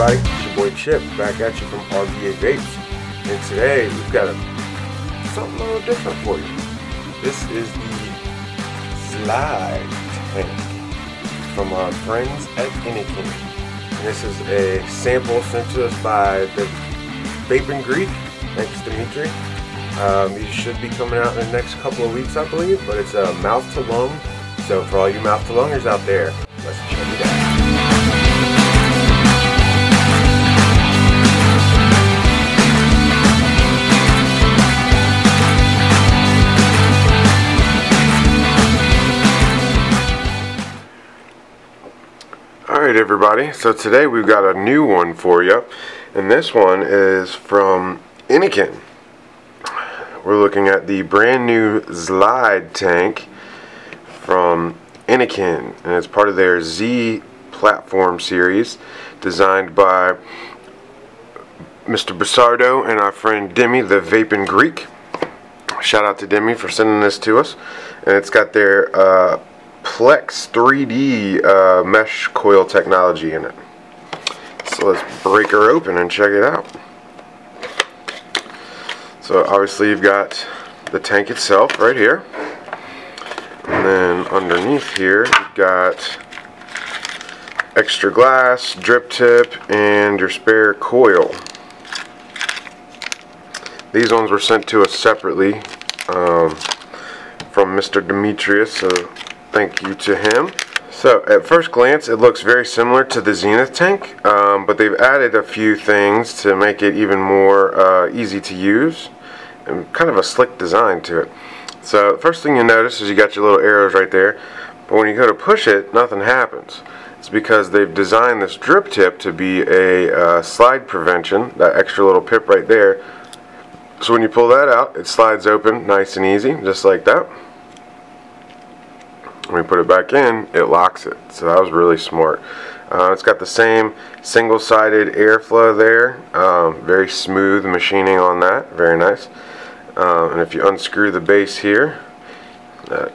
everybody? It's your boy Chip back at you from RVA Vapes, and today we've got something a little different for you. This is the Zlide Tank from our friends at Innokin. And this is a sample sent to us by the Vaping Greek. Thanks, Dimitri. These should be coming out in the next couple of weeks, I believe, but it's a mouth to lung. So for all you mouth to lungers out there, let's check it out. Alright everybody, so today we've got a new one for you, and this one is from Innokin. We're looking at the brand new Zlide Tank from Innokin, and it's part of their Z platform series designed by Mr. Basardo and our friend Demi, the Vaping Greek. Shout out to Demi for sending this to us, and it's got their Plex 3D mesh coil technology in it. So let's break her open and check it out. So obviously you've got the tank itself right here, and then underneath here you've got extra glass, drip tip, and your spare coil. These ones were sent to us separately from Mr. Demetrius, so thank you to him. So at first glance it looks very similar to the Zenith tank, but they've added a few things to make it even more easy to use and kind of a slick design to it. So first thing you notice is you got your little arrows right there, but when you go to push it, nothing happens. It's because they've designed this drip tip to be a slide prevention, that extra little pip right there. So when you pull that out, it slides open nice and easy, just like that. When we put it back in, it locks it. So that was really smart. It's got the same single-sided airflow there. Very smooth machining on that. Very nice. And if you unscrew the base here, that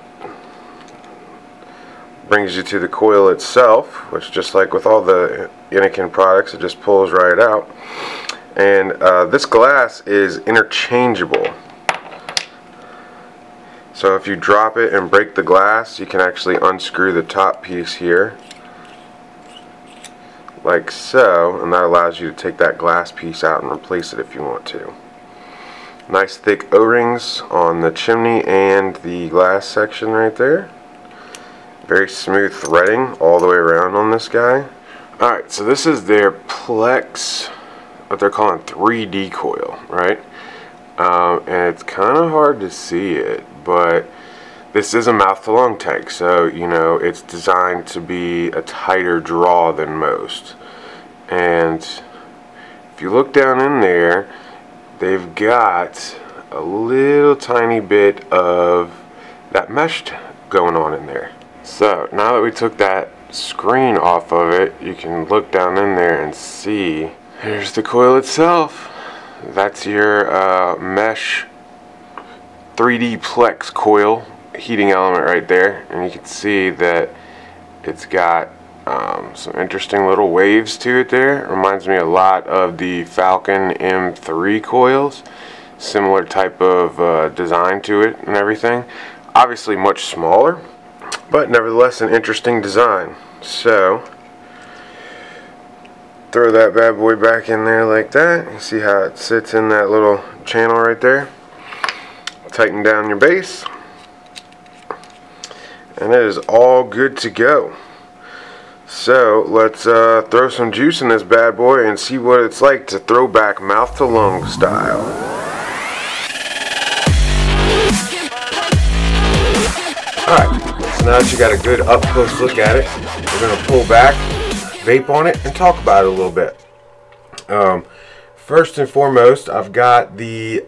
brings you to the coil itself, which, just like with all the Innokin products, it just pulls right out. And this glass is interchangeable. So if you drop it and break the glass, you can actually unscrew the top piece here, like so, and that allows you to take that glass piece out and replace it if you want to. Nice thick O-rings on the chimney and the glass section right there. Very smooth threading all the way around on this guy. Alright, so this is their Plex, what they're calling 3D coil, right? And it's kind of hard to see it, but this is a mouth to lung tank, so you know it's designed to be a tighter draw than most. And if you look down in there, they've got a little tiny bit of that mesh going on in there. So now that we took that screen off of it, you can look down in there and see here's the coil itself. That's your mesh 3D Plex coil heating element right there, and you can see that it's got some interesting little waves to it there. It reminds me a lot of the Falcon M3 coils. Similar type of design to it and everything. Obviously much smaller, but nevertheless an interesting design. So throw that bad boy back in there like that. You see how it sits in that little channel right there. Tighten down your base, and it is all good to go. So let's throw some juice in this bad boy and see what it's like to throw back mouth to lung style. Alright, so now that you got a good up close look at it, we're going to pull back, vape on it, and talk about it a little bit. First and foremost, I've got the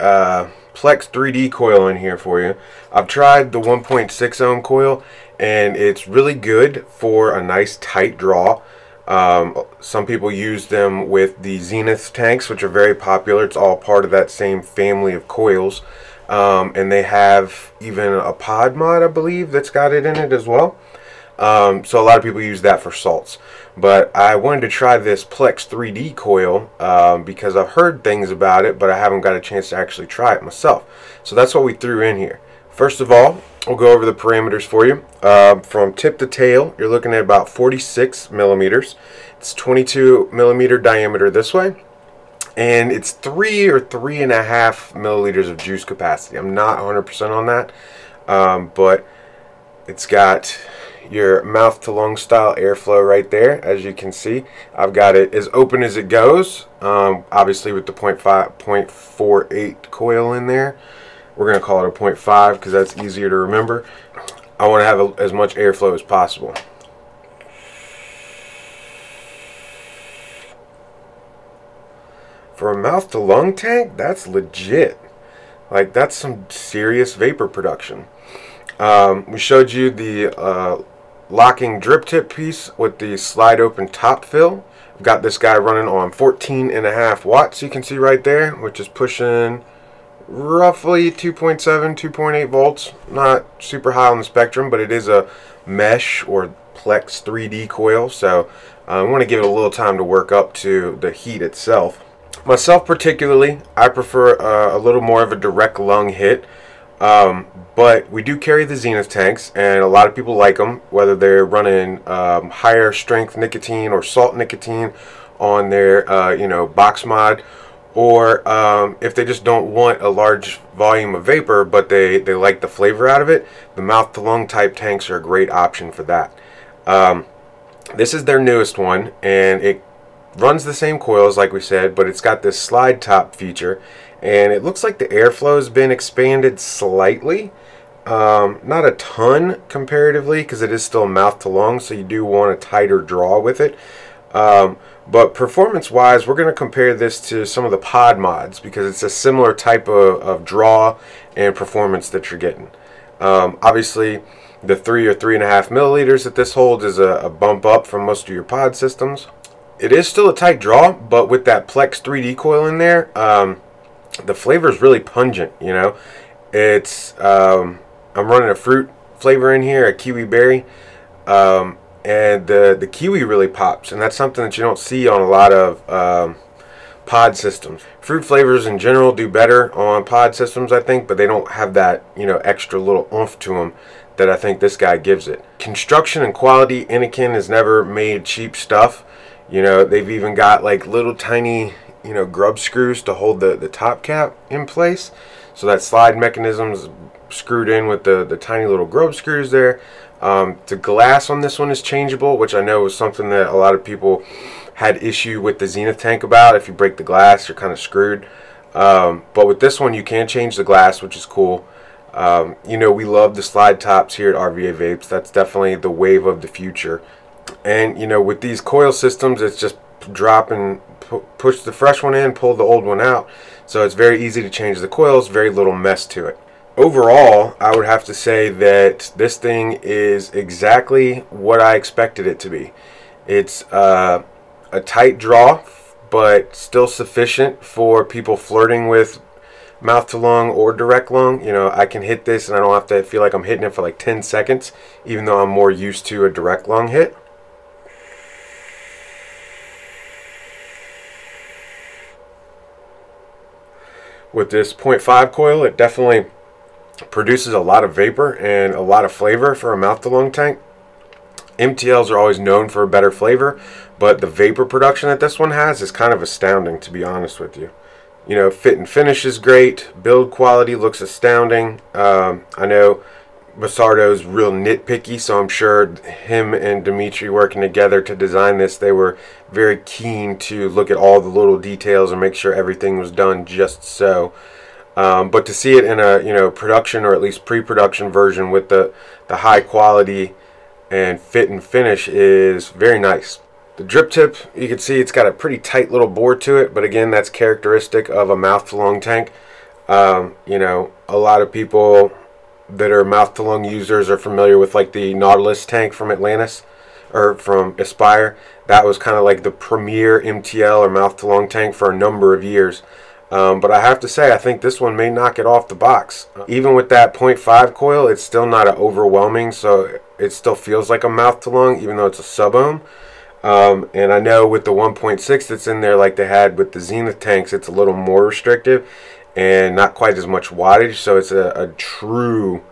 Plex 3D coil in here for you. I've tried the 1.6 ohm coil, and it's really good for a nice tight draw. Some people use them with the Zenith tanks, which are very popular. It's all part of that same family of coils. And they have even a pod mod, I believe, that's got it in it as well. So a lot of people use that for salts. but I wanted to try this Plex 3D coil because I've heard things about it, but I haven't got a chance to actually try it myself. So that's what we threw in here. First of all, we'll go over the parameters for you. From tip to tail, you're looking at about 46 millimeters. It's 22 millimeter diameter this way, and it's 3 or 3.5 milliliters of juice capacity. I'm not 100% on that, but it's got your mouth to lung style airflow right there. As you can see, I've got it as open as it goes, obviously with the 0.48 coil in there. We're going to call it a 0.5 because that's easier to remember. I want to have as much airflow as possible. For a mouth to lung tank, that's legit. Like, that's some serious vapor production. We showed you the locking drip tip piece with the slide open top fill. I've got this guy running on 14.5 watts, you can see right there, which is pushing roughly 2.7, 2.8 volts. Not super high on the spectrum, but it is a mesh or Plex 3D coil, so I want to give it a little time to work up to the heat itself. Myself particularly, I prefer a little more of a direct lung hit, but we do carry the Zenith tanks, and a lot of people like them, whether they're running higher strength nicotine or salt nicotine on their box mod, or if they just don't want a large volume of vapor but they like the flavor out of it, the mouth to lung type tanks are a great option for that. This is their newest one, and it runs the same coils like we said, but it's got this slide top feature, and it looks like the airflow has been expanded slightly, not a ton comparatively, because it is still mouth to lung, so you do want a tighter draw with it. But performance wise, we're going to compare this to some of the pod mods because it's a similar type of draw and performance that you're getting. Obviously the 3 or 3.5 milliliters that this holds is a bump up from most of your pod systems. It is still a tight draw, but with that Plex 3D coil in there, the flavor is really pungent. It's I'm running a fruit flavor in here, a kiwi berry, and the kiwi really pops, and that's something that you don't see on a lot of pod systems. Fruit flavors in general do better on pod systems, I think, but they don't have that extra little oomph to them that I think this guy gives it. Construction and quality, Innokin has never made cheap stuff. They've even got like little tiny grub screws to hold the top cap in place, so that slide mechanism is screwed in with the tiny little grub screws there. The glass on this one is changeable, which I know was something that a lot of people had issue with the Zenith tank about. If you break the glass, you're kind of screwed. But with this one, you can change the glass, which is cool. We love the slide tops here at RVA Vapes. That's definitely the wave of the future. And with these coil systems, it's just drop and push the fresh one in, pull the old one out. So it's very easy to change the coils, very little mess to it. Overall, I would have to say that this thing is exactly what I expected it to be. It's a tight draw, but still sufficient for people flirting with mouth to lung or direct lung. I can hit this and I don't have to feel like I'm hitting it for like 10 seconds, even though I'm more used to a direct lung hit. With this 0.5 coil, it definitely produces a lot of vapor and a lot of flavor for a mouth to lung tank. MTLs are always known for a better flavor, but the vapor production that this one has is kind of astounding, to be honest with you. Fit and finish is great. Build quality looks astounding. I know Basardo's real nitpicky, so I'm sure him and Dimitri working together to design this, they were very keen to look at all the little details and make sure everything was done just so. But to see it in a production or at least pre-production version with the high quality and fit and finish is very nice. The drip tip, you can see it's got a pretty tight little bore to it, but again, that's characteristic of a mouth to lung tank. A lot of people that are mouth to lung users are familiar with like the Nautilus tank from Atlantis or from Aspire. That was kind of like the premier MTL or mouth to lung tank for a number of years. But I have to say, I think this one may knock it off the box. Even with that 0.5 coil, it's still not overwhelming, so it still feels like a mouth to lung, even though it's a sub-ohm. And I know with the 1.6 that's in there, like they had with the Zenith tanks, it's a little more restrictive and not quite as much wattage, so it's a true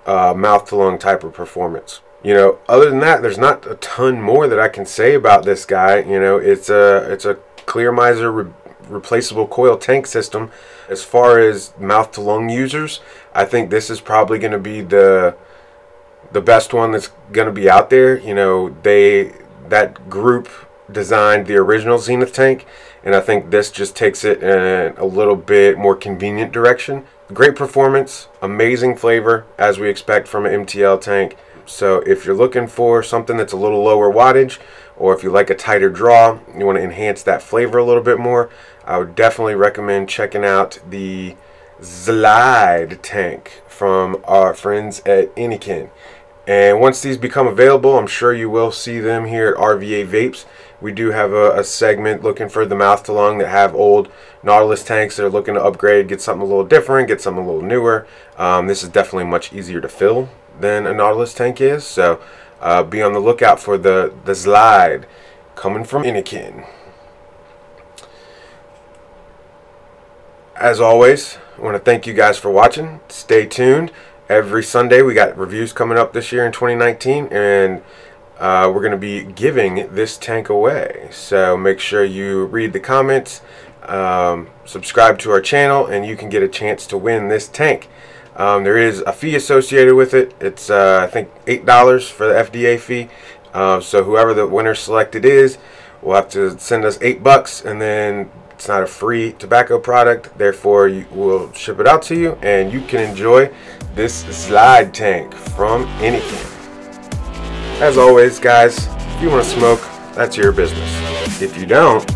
mouth to lung type of performance. You know, other than that, there's not a ton more that I can say about this guy. You know, it's a clear miser replaceable coil tank system. As far as mouth to lung users, I think this is probably going to be the best one that's going to be out there. You know, that group designed the original Zenith tank, and I think this just takes it in a little bit more convenient direction. Great performance, amazing flavor as we expect from an MTL tank. So if you're looking for something that's a little lower wattage, or if you like a tighter draw, you want to enhance that flavor a little bit more, I would definitely recommend checking out the Zlide Tank from our friends at Innokin. And once these become available, I'm sure you will see them here at RVA Vapes. We do have a segment looking for the mouth to lung that have old Nautilus tanks that are looking to upgrade, get something a little different, get something a little newer. This is definitely much easier to fill than a Nautilus tank is. So be on the lookout for the Zlide coming from Innokin. As always, I want to thank you guys for watching. Stay tuned. Every Sunday we got reviews coming up this year in 2019, and we're going to be giving this tank away. So make sure you read the comments, subscribe to our channel, and you can get a chance to win this tank. There is a fee associated with it. It's I think $8 for the FDA fee. So whoever the winner selected is will have to send us $8, and then it's not a free tobacco product, therefore we'll ship it out to you and you can enjoy this Zlide tank from Innokin. As always, guys, if you want to smoke, that's your business. If you don't,